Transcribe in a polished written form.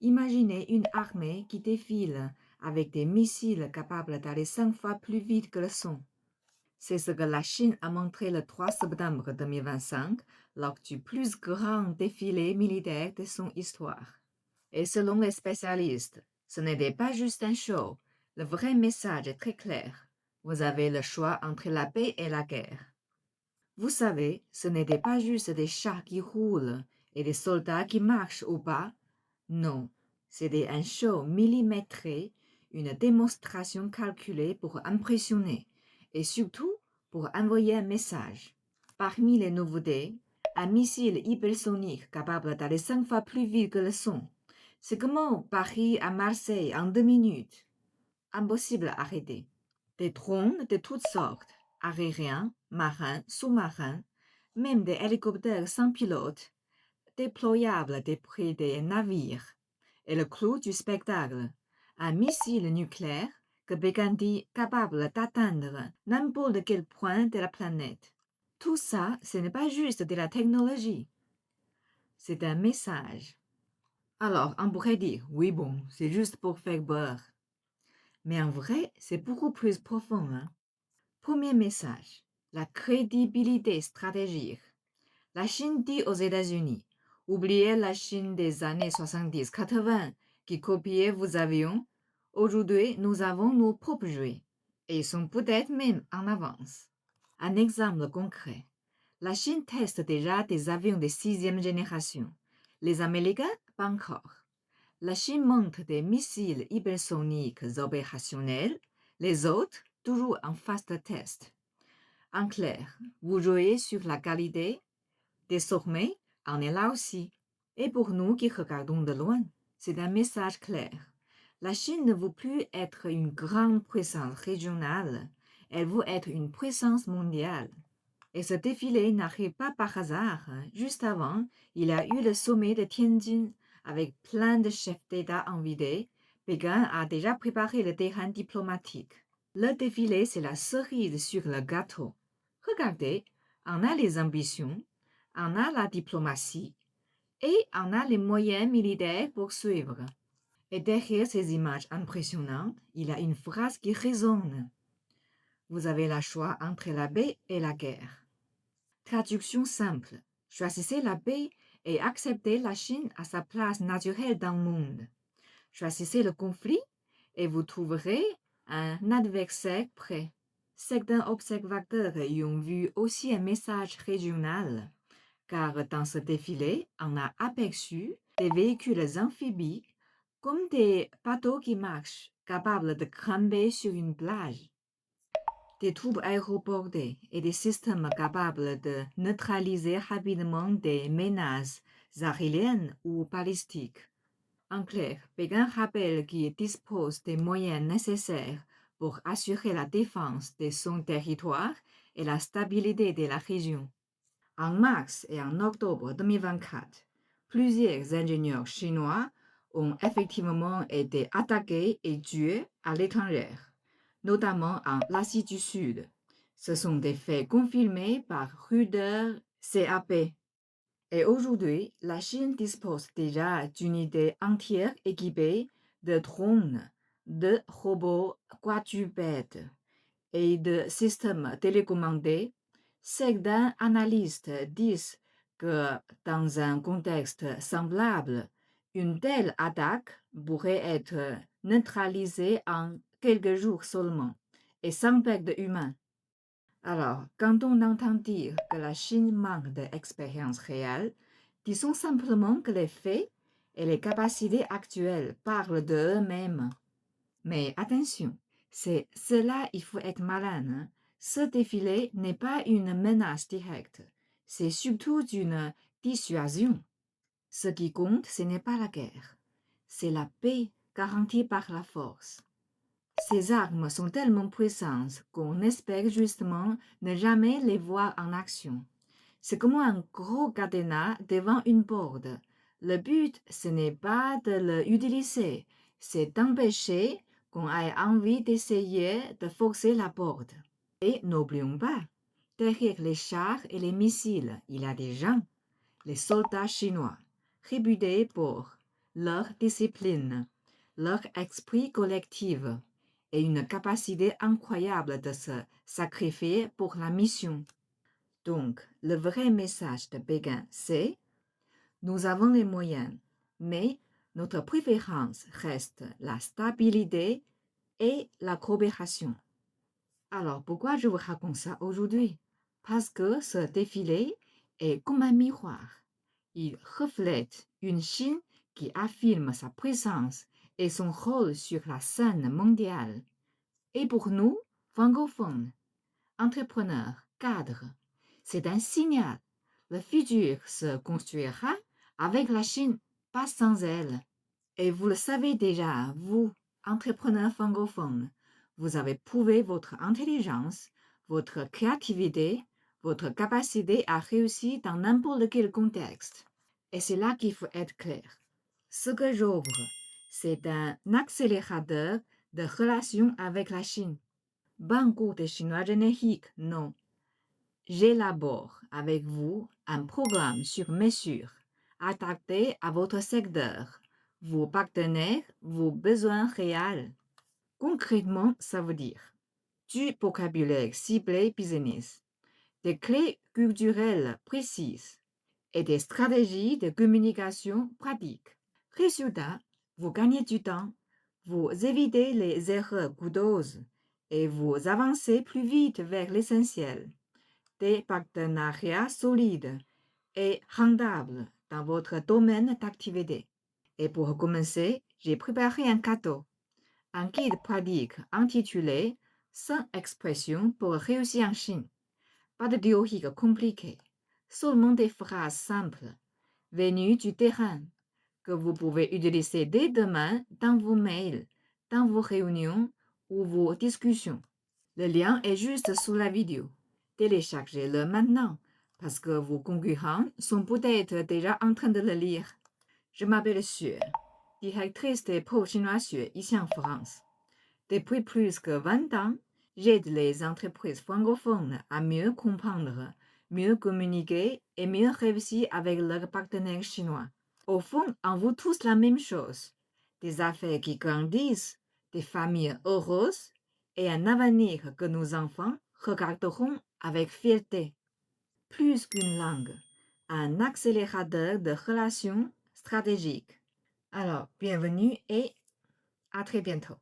Imaginez une armée qui défile avec des missiles capables d'aller 5 fois plus vite que le son. C'est ce que la Chine a montré le 3 septembre 2025 lors du plus grand défilé militaire de son histoire. Et selon les spécialistes, ce n'était pas juste un show. Le vrai message est très clair. Vous avez le choix entre la paix et la guerre. Vous savez, ce n'était pas juste des chars qui roulent et des soldats qui marchent au pas. Non, c'était un show millimétré, une démonstration calculée pour impressionner et surtout pour envoyer un message. Parmi les nouveautés, un missile hypersonique capable d'aller 5 fois plus vite que le son. C'est comme Paris à Marseille en 2 minutes. Impossible à arrêter. Des drones de toutes sortes, aériens, marins, sous-marins, même des hélicoptères sans pilote, déployables depuis des navires. Et le clou du spectacle, un missile nucléaire que Pékin dit capable d'atteindre n'importe quel point de la planète. Tout ça, ce n'est pas juste de la technologie. C'est un message. Alors, on pourrait dire, oui bon, c'est juste pour faire beurre. Mais en vrai, c'est beaucoup plus profond. Hein? Premier message, la crédibilité stratégique. La Chine dit aux États-Unis, oubliez la Chine des années 70-80 qui copiait vos avions. Aujourd'hui, nous avons nos propres jouets. Et ils sont peut-être même en avance. Un exemple concret. La Chine teste déjà des avions de 6e génération. Les Américains, pas encore. La Chine monte des missiles hypersoniques opérationnels, les autres toujours en phase de test. En clair, vous jouez sur la qualité. Désormais, on est là aussi. Et pour nous qui regardons de loin, c'est un message clair. La Chine ne veut plus être une grande puissance régionale, elle veut être une puissance mondiale. Et ce défilé n'arrive pas par hasard. Juste avant, il y a eu le sommet de Tianjin avec plein de chefs d'État invités. Pékin a déjà préparé le terrain diplomatique. Le défilé, c'est la cerise sur le gâteau. Regardez, on a les ambitions, on a la diplomatie et on a les moyens militaires pour suivre. Et derrière ces images impressionnantes, il y a une phrase qui résonne. Vous avez le choix entre la paix et la guerre. Traduction simple. Choisissez la paix et acceptez la Chine à sa place naturelle dans le monde. Choisissez le conflit et vous trouverez un adversaire prêt. Certains observateurs y ont vu aussi un message régional, car dans ce défilé, on a aperçu des véhicules amphibies comme des bateaux qui marchent, capables de grimper sur une plage. Des troupes aéroportées et des systèmes capables de neutraliser rapidement des menaces aériennes ou balistiques. En clair, Pékin rappelle qu'il dispose des moyens nécessaires pour assurer la défense de son territoire et la stabilité de la région. En mars et en octobre 2024, plusieurs ingénieurs chinois ont effectivement été attaqués et tués à l'étranger, notamment en Asie du Sud. Ce sont des faits confirmés par Reuters CAP. Et aujourd'hui, la Chine dispose déjà d'unités entières équipées de drones, de robots quadrupèdes et de systèmes télécommandés. Certains analystes disent que dans un contexte semblable, une telle attaque pourrait être neutralisée en quelques jours seulement et sans perte humaine. Alors, quand on entend dire que la Chine manque d'expérience réelle, disons simplement que les faits et les capacités actuelles parlent d'eux-mêmes. Mais attention, c'est cela, il faut être malin. Hein? Ce défilé n'est pas une menace directe, c'est surtout une dissuasion. Ce qui compte, ce n'est pas la guerre, c'est la paix garantie par la force. Ces armes sont tellement puissantes qu'on espère justement ne jamais les voir en action. C'est comme un gros cadenas devant une porte. Le but, ce n'est pas de l'utiliser, c'est d'empêcher qu'on ait envie d'essayer de forcer la porte. Et n'oublions pas, derrière les chars et les missiles, il y a des gens, les soldats chinois, réputés pour leur discipline, leur esprit collectif et une capacité incroyable de se sacrifier pour la mission. Donc, le vrai message de Pékin, c'est nous avons les moyens, mais notre préférence reste la stabilité et la coopération. Alors, pourquoi je vous raconte ça aujourd'hui? Parce que ce défilé est comme un miroir. Il reflète une Chine qui affirme sa puissance et son rôle sur la scène mondiale. Et pour nous, francophones, entrepreneurs, cadres, c'est un signal. Le futur se construira avec la Chine, pas sans elle. Et vous le savez déjà, vous, entrepreneurs francophones, vous avez prouvé votre intelligence, votre créativité, votre capacité à réussir dans n'importe quel contexte. Et c'est là qu'il faut être clair. Ce que j'ouvre, c'est un accélérateur de relations avec la Chine. Banco de Chinois générique, non. J'élabore avec vous un programme sur mesure, adapté à votre secteur, vos partenaires, vos besoins réels. Concrètement, ça veut dire du vocabulaire ciblé business, des clés culturelles précises et des stratégies de communication pratiques. Résultat, vous gagnez du temps, vous évitez les erreurs coûteuses et vous avancez plus vite vers l'essentiel. Des partenariats solides et rendables dans votre domaine d'activité. Et pour commencer, j'ai préparé un cadeau, un guide pratique intitulé 100 expressions pour réussir en Chine. Pas de théorie compliquée, seulement des phrases simples, venues du terrain, que vous pouvez utiliser dès demain dans vos mails, dans vos réunions ou vos discussions. Le lien est juste sous la vidéo. Téléchargez-le maintenant, parce que vos concurrents sont peut-être déjà en train de le lire. Je m'appelle Xue, directrice des pôles chinois Xue ici en France. Depuis plus que 20 ans, j'aide les entreprises francophones à mieux comprendre, mieux communiquer et mieux réussir avec leurs partenaires chinois. Au fond, on veut tous la même chose. Des affaires qui grandissent, des familles heureuses et un avenir que nos enfants regarderont avec fierté. Plus qu'une langue, un accélérateur de relations stratégiques. Alors, bienvenue et à très bientôt.